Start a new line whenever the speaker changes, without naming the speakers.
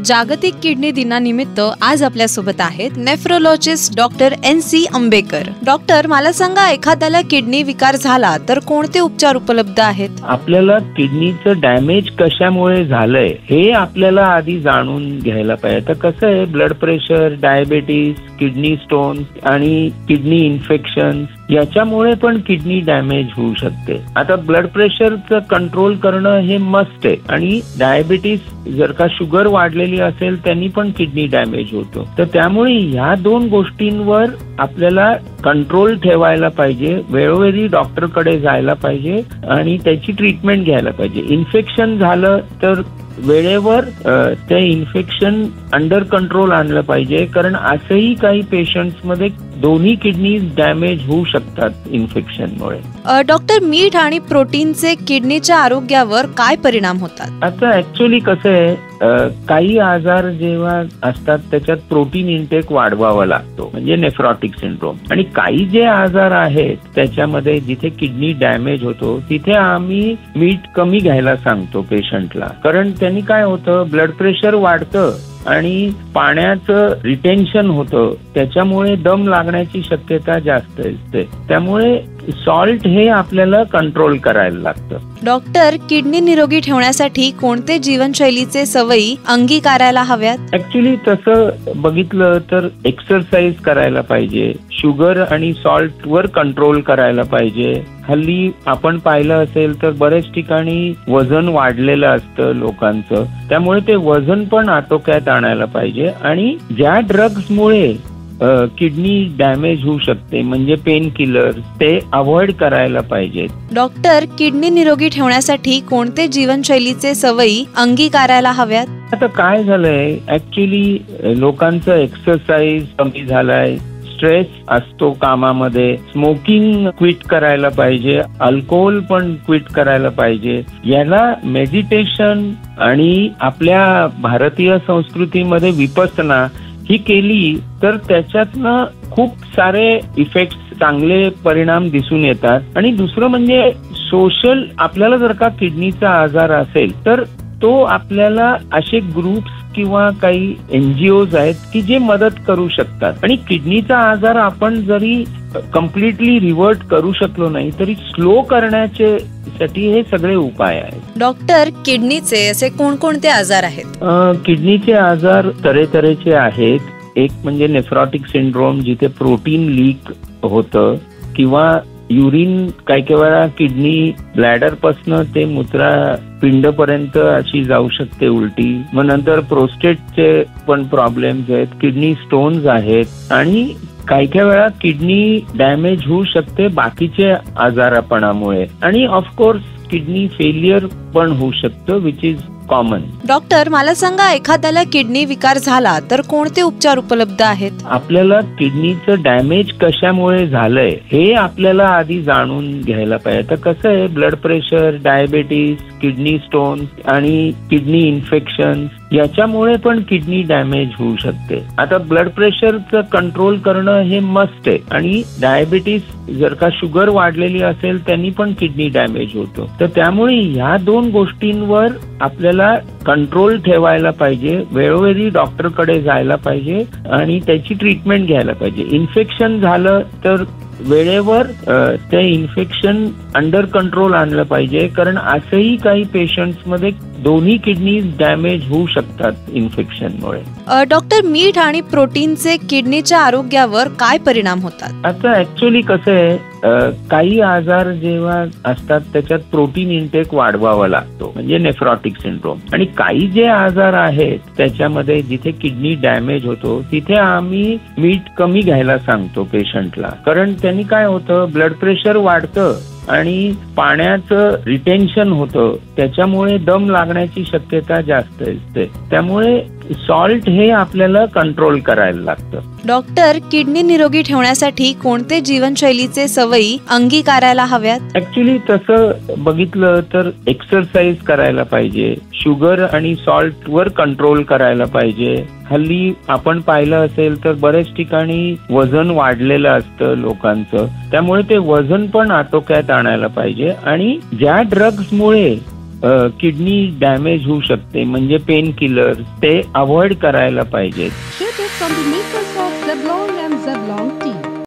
जागतिक किडनी दिनानिमित्त आज आपल्यासोबत आहेत nephrologist doctor NC Ambekar. Doctor, मला सांगा, एखाद्याला किडनी विकार झाला तर कोणते उपचार उपलब्ध आहेत?
आपल्याला किडनीचं डॅमेज कशामुळे झालंय हे आपल्याला आधी जाणून घ्यायला पाहिजे. तर कसं आहे, blood pressure, diabetes, kidney stone आणि किडनी इन्फेक्शन याच्यामुळे पण किडनी डॅमेज होऊ शकते. आता ब्लड प्रेशरचं कंट्रोल करणं हे मस्ट आहे आणि डायबिटीस जर का शुगर वाढलेली असेल त्यांनी पण किडनी डॅमेज होतो. तर त्यामुळे ह्या दोन गोष्टींवर आपल्याला कंट्रोल ठेवायला पाहिजे, वेळोवेळी डॉक्टरकडे जायला पाहिजे आणि त्याची ट्रीटमेंट घ्यायला पाहिजे. इन्फेक्शन झालं तर वेळेवर ते इन्फेक्शन अंडर कंट्रोल आणलं पाहिजे, कारण असंही काही पेशंट्स मध्ये दोन्ही किडनी डॅमेज होऊ शकतात इन्फेक्शनमुळे.
डॉक्टर, मीठ आणि प्रोटीनचे किडनीच्या आरोग्यावर काय परिणाम होतात?
आता ऍक्च्युअली कसं आहे, काही आजार जेव्हा असतात त्याच्यात प्रोटीन इंटेक वाढवावा लागतो, म्हणजे नेफ्रॉटिक सिंड्रोम. आणि काही जे आजार आहेत त्याच्यामध्ये जिथे किडनी डॅमेज होतो तिथे आम्ही मीठ कमी घ्यायला सांगतो पेशंटला, कारण त्यांनी काय होतं, ब्लड प्रेशर वाढतं आणि पाण्याचं रिटेन्शन होतं, त्याच्यामुळे दम लागण्याची शक्यता जास्त असते. त्यामुळे सॉल्ट हे आपल्याला कंट्रोल करायला लागतं.
डॉक्टर, किडनी निरोगी ठेवण्यासाठी कोणते जीवनशैलीचे सवयी अंगीकारायला हव्यात?
ऍक्च्युली तसं बघितलं तर एक्सरसाइज करायला पाहिजे, शुगर आणि सॉल्ट वर कंट्रोल करायला पाहिजे. हल्ली आपण पाहिलं असेल तर बऱ्याच ठिकाणी वजन वाढलेलं असतं लोकांचं, त्यामुळे ते वजन पण आटोक्यात आणायला पाहिजे. आणि ज्या ड्रग्समुळे किडनी डॅमेज होऊ शकते, म्हणजे पेन किलर, ते अवॉइड करायला पाहिजेत.
डॉक्टर, किडनी निरोगी ठेवण्यासाठी कोणते जीवनशैलीचे सवयी अंगीकारायला हव्यात?
आता काय झालंय, ऍक्च्युली लोकांचं एक्सरसाइज कमी झालाय, स्ट्रेस असतो कामामध्ये, स्मोकिंग क्विट करायला पाहिजे, अल्कोहोल पण क्विट करायला पाहिजे. याला मेडिटेशन आणि आपल्या भारतीय संस्कृतीमध्ये विपස්සना ही केली तर त्याच्यातनं खूप सारे इफेक्ट, चांगले परिणाम दिसून येतात. आणि दुसरं म्हणजे सोशल, आपल्याला जर का किडनीचा आजार असेल तर तो आपल्याला असे ग्रुप्स किंवा काही NGOs आहेत की जे मदत करू शकतात. आणि किडनीचा आजार आपण जरी कम्प्लिटली रिव्हर्ट करू शकलो नाही तरी स्लो करण्याचे साठी हे सगळे उपाय आहेत.
डॉक्टर, किडनीचे असे कोणकोणते आजार आहेत?
किडनीचे आजार तऱ्हेतऱ्हेचे आहेत. एक म्हणजे नेफ्रॉटिक सिंड्रोम, जिथे प्रोटीन लीक होतं, किंवा युरिन काही काही वेळा किडनी ब्लॅडर पासून ते मूत्रपिंड पर्यंत अशी जाऊ शकते उलटी. मग नंतर प्रोस्टेटचे पण प्रॉब्लेम्स आहेत, किडनी स्टोन्स आहेत, आणि काही काही वेळा किडनी डॅमेज होऊ शकते बाकीचे आजारपणामुळे. आणि ऑफकोर्स किडनी फेलियर पण होऊ शकतं, विच इज कॉमन.
डॉक्टर, मला सांगा, एखाद्याला किडनी विकार झाला तर कोणते उपचार उपलब्ध आहेत?
आपल्याला किडनीचं डॅमेज कशामुळे झालंय हे आपल्याला आधी जाणून घ्यायला पाहिजे. तर कसं आहे, blood pressure, diabetes, kidney stone आणि किडनी इन्फेक्शन याच्यामुळे पण किडनी डॅमेज होऊ शकते. आता ब्लड प्रेशरचं कंट्रोल करणं हे मस्ट आहे आणि डायबिटीस जर का शुगर वाढलेली असेल त्यांनी पण किडनी डॅमेज होतो. तर त्यामुळे ह्या दोन गोष्टींवर आपल्याला कंट्रोल ठेवायला पाहिजे, वेळोवेळी डॉक्टरकडे जायला पाहिजे आणि त्याची ट्रीटमेंट घ्यायला पाहिजे. इन्फेक्शन झालं तर वेळेवर ते इन्फेक्शन अंडर कंट्रोल आणलं पाहिजे, कारण असंही काही पेशंट्स मध्ये दोन्ही किडनी डॅमेज होऊ शकतात इन्फेक्शनमुळे.
डॉक्टर, मीठ आणि प्रोटीनचे किडनीच्या आरोग्यावर काय परिणाम होतात?
आता ऍक्च्युली कसं आहे, काही आजार जेव्हा असतात त्याच्यात प्रोटीन इंटेक वाढवावा लागतो, म्हणजे नेफ्रॉटिक सिंड्रोम. आणि काही जे आजार आहेत त्याच्यामध्ये जिथे किडनी डॅमेज होतो तिथे आम्ही मीठ कमी घ्यायला सांगतो पेशंटला, कारण त्यांनी काय होतं, ब्लड प्रेशर वाढतं आणि पाण्याचं रिटेन्शन होतं, त्याच्यामुळे दम लागण्याची शक्यता जास्त असते. त्यामुळे सॉल्ट हे आपल्याला कंट्रोल करायला लागतं.
डॉक्टर, किडनी निरोगी ठेवण्यासाठी कोणते जीवनशैलीचे सवयी अंगीकारायला हव्यात?
ऍक्च्युली तसं बघितलं तर एक्सरसाइज करायला पाहिजे, शुगर आणि सॉल्ट वर कंट्रोल करायला पाहिजे. हल्ली आपण पाहिलं असेल तर बऱ्याच ठिकाणी वजन वाढलेलं असतं लोकांचं, त्यामुळे ते वजन पण आटोक्यात आणायला पाहिजे. आणि ज्या ड्रग्समुळे किडनी डॅमेज होऊ शकते, म्हणजे पेन किलर ते अवॉइड करायला पाहिजेत.
Share tips on the makers of Zevlon and Zevlon tea.